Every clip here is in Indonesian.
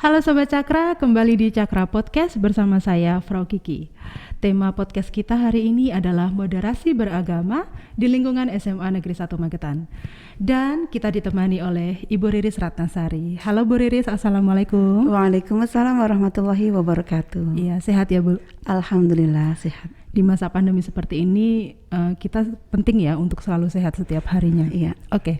Halo Sobat Cakra, kembali di Cakra Podcast bersama saya, Frau Kiki. Tema podcast kita hari ini adalah moderasi beragama di lingkungan SMA Negeri 1 Magetan. Dan kita ditemani oleh Ibu Riris Ratnasari. Halo Bu Riris, Assalamualaikum. Waalaikumsalam warahmatullahi wabarakatuh. Iya, sehat ya Bu? Alhamdulillah sehat. Di masa pandemi seperti ini, kita penting ya untuk selalu sehat setiap harinya. Iya. Oke.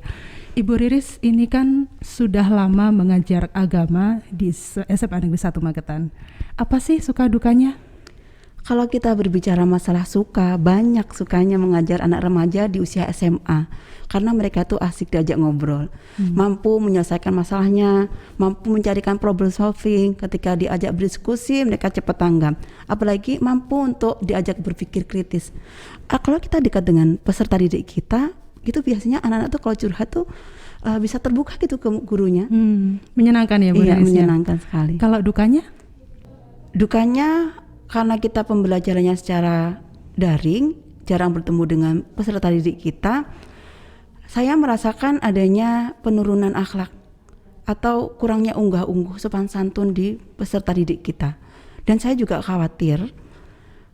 Ibu Riris ini kan sudah lama mengajar agama di SMA Negeri 1 Magetan. Apa sih suka dukanya? Kalau kita berbicara masalah suka, banyak sukanya mengajar anak remaja di usia SMA. Karena mereka tuh asik diajak ngobrol, mampu menyelesaikan masalahnya, mampu mencarikan problem solving. Ketika diajak berdiskusi, mereka cepat tanggap. Apalagi mampu untuk diajak berpikir kritis. Kalau kita dekat dengan peserta didik kita, itu biasanya anak-anak tuh kalau curhat tuh bisa terbuka gitu ke gurunya. Menyenangkan ya Bu Iya, Riris? menyenangkan sekali. Kalau dukanya? Dukanya karena kita pembelajarannya secara daring, jarang bertemu dengan peserta didik kita, saya merasakan adanya penurunan akhlak atau kurangnya unggah-ungguh sopan santun di peserta didik kita. Dan saya juga khawatir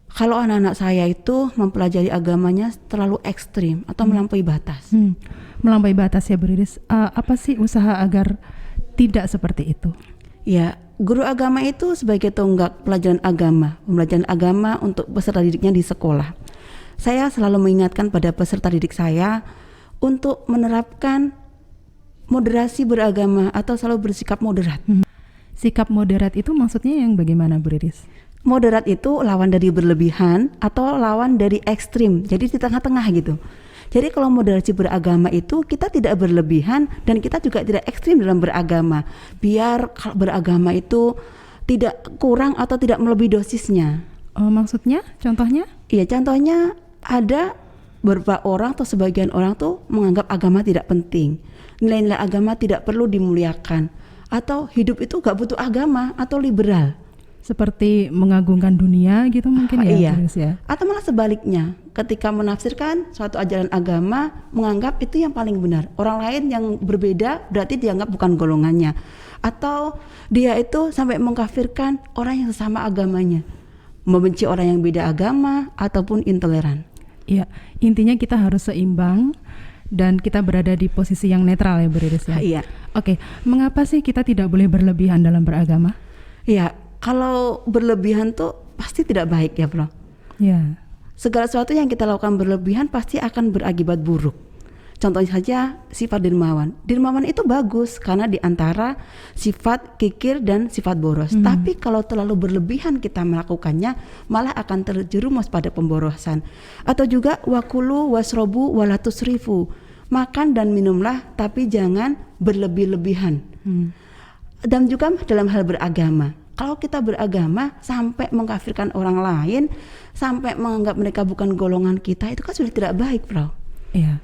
kalau anak-anak saya itu mempelajari agamanya terlalu ekstrim atau melampaui batas. Melampaui batas ya Bu Riris. Apa sih usaha agar tidak seperti itu? Ya, guru agama itu sebagai tonggak pembelajaran agama untuk peserta didiknya di sekolah. Saya selalu mengingatkan pada peserta didik saya untuk menerapkan moderasi beragama atau selalu bersikap moderat. Sikap moderat itu maksudnya yang bagaimana Bu Riris? Moderat itu lawan dari berlebihan atau lawan dari ekstrim, jadi di tengah-tengah gitu. Jadi kalau moderasi beragama itu kita tidak berlebihan dan kita juga tidak ekstrim dalam beragama. Biar kalau beragama itu tidak kurang atau tidak melebihi dosisnya. Maksudnya? Contohnya? Iya, contohnya ada beberapa orang atau sebagian orang tuh menganggap agama tidak penting. Nilai-nilai agama tidak perlu dimuliakan. Atau hidup itu gak butuh agama atau liberal. Seperti mengagungkan dunia gitu mungkin ya? Iya. Ya? Atau malah sebaliknya, ketika menafsirkan suatu ajaran agama menganggap itu yang paling benar. Orang lain yang berbeda berarti dianggap bukan golongannya. Atau dia itu sampai mengkafirkan orang yang sesama agamanya, membenci orang yang beda agama ataupun intoleran. Iya, intinya kita harus seimbang dan kita berada di posisi yang netral ya Bu Riris ya? Iya. Oke, mengapa sih kita tidak boleh berlebihan dalam beragama? Iya, kalau berlebihan tuh pasti tidak baik ya Bro. Ya. Segala sesuatu yang kita lakukan berlebihan pasti akan berakibat buruk. Contohnya saja sifat dermawan. Dermawan itu bagus karena diantara sifat kikir dan sifat boros. Tapi kalau terlalu berlebihan kita melakukannya, malah akan terjerumus pada pemborosan. Atau juga wakulu wasrobu walatusrifu. Makan dan minumlah tapi jangan berlebih-lebihan. Dan juga dalam hal beragama. Kalau kita beragama sampai mengkafirkan orang lain, sampai menganggap mereka bukan golongan kita, itu kan sudah tidak baik, Bro. Iya.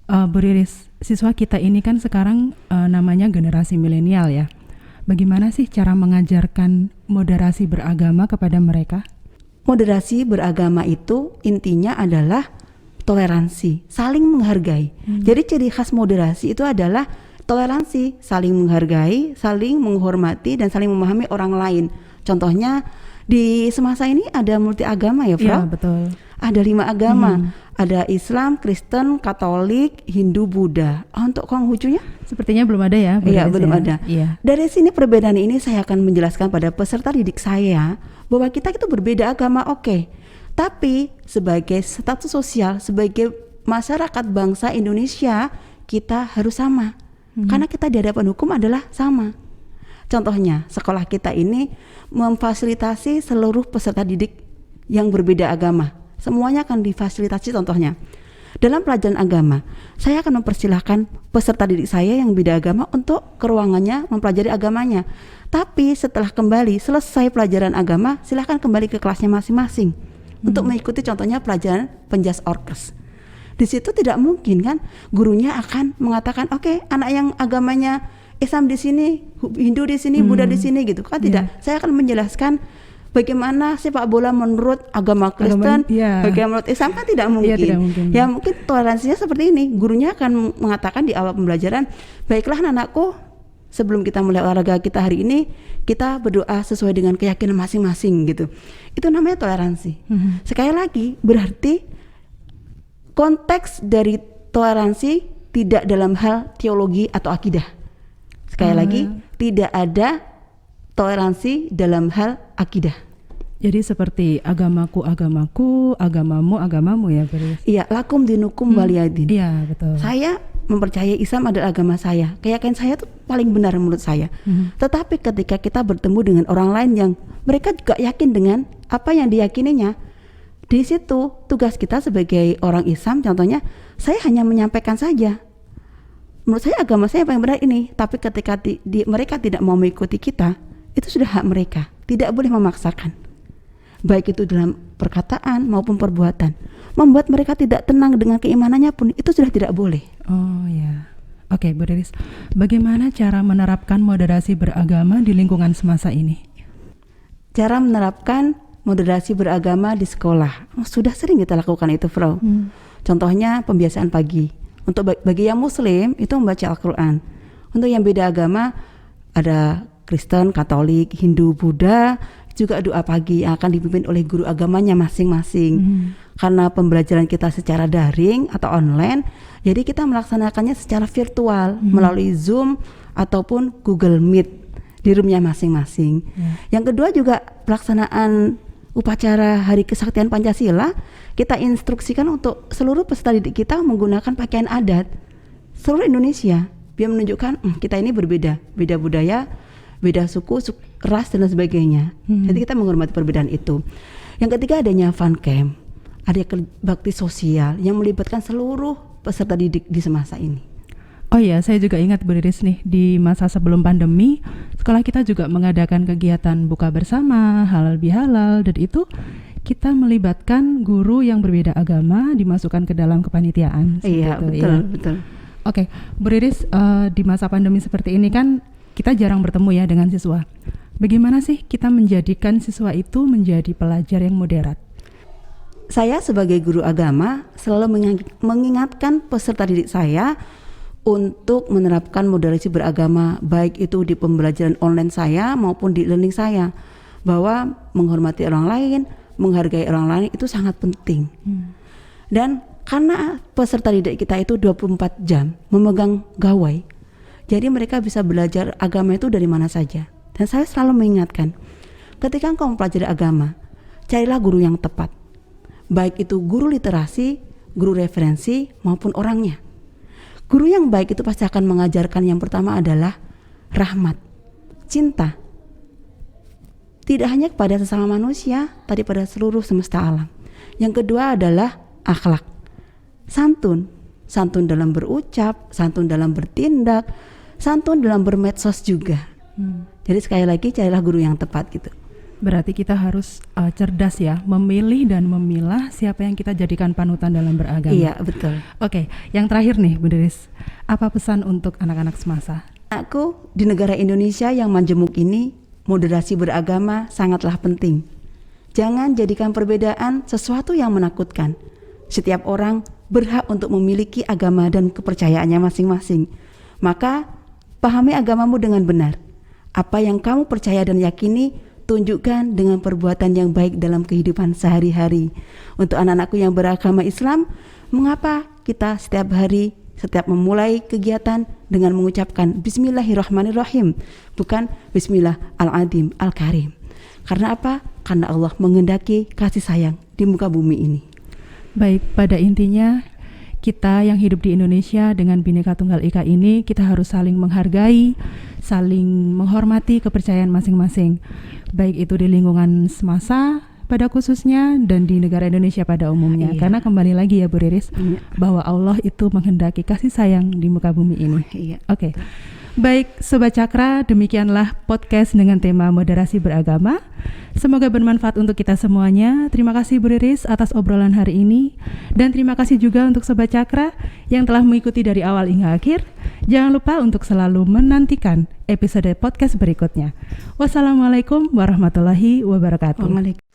Bu Riris, siswa kita ini kan sekarang namanya generasi milenial ya. Bagaimana sih cara mengajarkan moderasi beragama kepada mereka? Moderasi beragama itu intinya adalah toleransi, saling menghargai. Jadi ciri khas moderasi itu adalah toleransi, saling menghargai, saling menghormati dan saling memahami orang lain. Contohnya di semasa ini ada multi agama ya, Bro? Iya, betul. Ada 5 agama, ada Islam, Kristen, Katolik, Hindu, Buddha. Untuk Konghucunya? Sepertinya belum ada ya? Iya, belum ya? ada. Iya. Dari sini perbedaan ini saya akan menjelaskan pada peserta didik saya bahwa kita itu berbeda agama, oke. Tapi sebagai status sosial, sebagai masyarakat bangsa Indonesia, kita harus sama. Karena kita di hadapan hukum adalah sama. Contohnya, sekolah kita ini memfasilitasi seluruh peserta didik yang berbeda agama. Semuanya akan difasilitasi. Contohnya, dalam pelajaran agama, saya akan mempersilahkan peserta didik saya yang beda agama untuk ke ruangannya mempelajari agamanya. Tapi setelah kembali, selesai pelajaran agama, silahkan kembali ke kelasnya masing-masing untuk mengikuti contohnya pelajaran penjas orkes. Di situ tidak mungkin kan gurunya akan mengatakan oke, anak yang agamanya Islam di sini, Hindu di sini, Buddha di sini gitu kan tidak. Saya akan menjelaskan bagaimana sepak bola menurut agama Kristen, bagaimana menurut Islam kan tidak mungkin. Tidak mungkin. Ya mungkin toleransinya seperti ini. Gurunya akan mengatakan di awal pembelajaran, baiklah anakku, sebelum kita mulai olahraga kita hari ini, kita berdoa sesuai dengan keyakinan masing-masing gitu. Itu namanya toleransi. Sekali lagi, berarti konteks dari toleransi tidak dalam hal teologi atau akidah. Sekali lagi, tidak ada toleransi dalam hal akidah. Jadi seperti agamaku, agamamu ya, Beris? Iya, lakum dinukum waliyadin. Iya, betul. Saya mempercayai Islam adalah agama saya. Keyakinan saya itu paling benar menurut saya. Tetapi ketika kita bertemu dengan orang lain yang mereka juga yakin dengan apa yang diyakininya, di situ tugas kita sebagai orang Islam, contohnya saya hanya menyampaikan saja. Menurut saya agama saya yang paling benar ini. Tapi ketika mereka tidak mau mengikuti kita, itu sudah hak mereka. Tidak boleh memaksakan. Baik itu dalam perkataan maupun perbuatan. Membuat mereka tidak tenang dengan keimanannya pun itu sudah tidak boleh. Oh ya. Oke, Bu Riris. Bagaimana cara menerapkan moderasi beragama di lingkungan semasa ini? Cara menerapkan moderasi beragama di sekolah. Sudah sering kita lakukan itu, Frau. Contohnya pembiasaan pagi. Untuk bagi yang Muslim itu membaca Al-Quran. Untuk yang beda agama ada Kristen, Katolik, Hindu, Buddha, juga doa pagi yang akan dipimpin oleh guru agamanya masing-masing. Karena pembelajaran kita secara daring atau online, jadi kita melaksanakannya secara virtual melalui Zoom ataupun Google Meet di roomnya masing-masing. Yang kedua juga pelaksanaan upacara Hari Kesaktian Pancasila, kita instruksikan untuk seluruh peserta didik kita menggunakan pakaian adat seluruh Indonesia, biar menunjukkan kita ini berbeda, beda budaya, beda suku, ras dan sebagainya. Jadi kita menghormati perbedaan itu. Yang ketiga adanya fun camp, ada bakti sosial yang melibatkan seluruh peserta didik di semasa ini. Oh iya, saya juga ingat Bu Riris nih, di masa sebelum pandemi, sekolah kita juga mengadakan kegiatan buka bersama, halal bihalal, dan itu kita melibatkan guru yang berbeda agama dimasukkan ke dalam kepanitiaan. Iya, betul, ya. Betul. Oke, Bu Riris, di masa pandemi seperti ini kan kita jarang bertemu ya dengan siswa. Bagaimana sih kita menjadikan siswa itu menjadi pelajar yang moderat? Saya sebagai guru agama selalu mengingatkan peserta didik saya untuk menerapkan moderasi beragama, baik itu di pembelajaran online saya maupun di learning saya, bahwa menghormati orang lain, menghargai orang lain itu sangat penting. Dan karena peserta didik kita itu 24 jam memegang gawai, jadi mereka bisa belajar agama itu dari mana saja. Dan saya selalu mengingatkan, ketika engkau mempelajari agama, carilah guru yang tepat, baik itu guru literasi, guru referensi maupun orangnya. Guru yang baik itu pasti akan mengajarkan yang pertama adalah rahmat, cinta. Tidak hanya kepada sesama manusia, tapi pada seluruh semesta alam. Yang kedua adalah akhlak, santun. Santun dalam berucap, santun dalam bertindak, santun dalam bermedsos juga. Jadi sekali lagi carilah guru yang tepat gitu. Berarti kita harus cerdas ya, memilih dan memilah siapa yang kita jadikan panutan dalam beragama. Iya, betul. Oke, yang terakhir nih Bu Riris, apa pesan untuk anak-anak semasa? Aku di negara Indonesia yang majemuk ini, moderasi beragama sangatlah penting. Jangan jadikan perbedaan sesuatu yang menakutkan. Setiap orang berhak untuk memiliki agama dan kepercayaannya masing-masing. Maka pahami agamamu dengan benar. Apa yang kamu percaya dan yakini, tunjukkan dengan perbuatan yang baik dalam kehidupan sehari-hari. Untuk anak-anakku yang beragama Islam, mengapa kita setiap hari, setiap memulai kegiatan dengan mengucapkan Bismillahirrahmanirrahim, bukan Bismillah al-Adim al-Karim. Karena apa? Karena Allah menghendaki kasih sayang di muka bumi ini. Baik, pada intinya kita yang hidup di Indonesia dengan Bhinneka Tunggal Ika ini, kita harus saling menghargai, saling menghormati kepercayaan masing-masing, baik itu di lingkungan semasa pada khususnya dan di negara Indonesia pada umumnya. Iya. Karena kembali lagi ya Bu Riris, bahwa Allah itu menghendaki kasih sayang di muka bumi ini. Iya. Oke. Baik, Sobat Cakra, demikianlah podcast dengan tema moderasi beragama. Semoga bermanfaat untuk kita semuanya. Terima kasih Bu Riris atas obrolan hari ini. Dan terima kasih juga untuk Sobat Cakra yang telah mengikuti dari awal hingga akhir. Jangan lupa untuk selalu menantikan episode podcast berikutnya. Wassalamualaikum warahmatullahi wabarakatuh.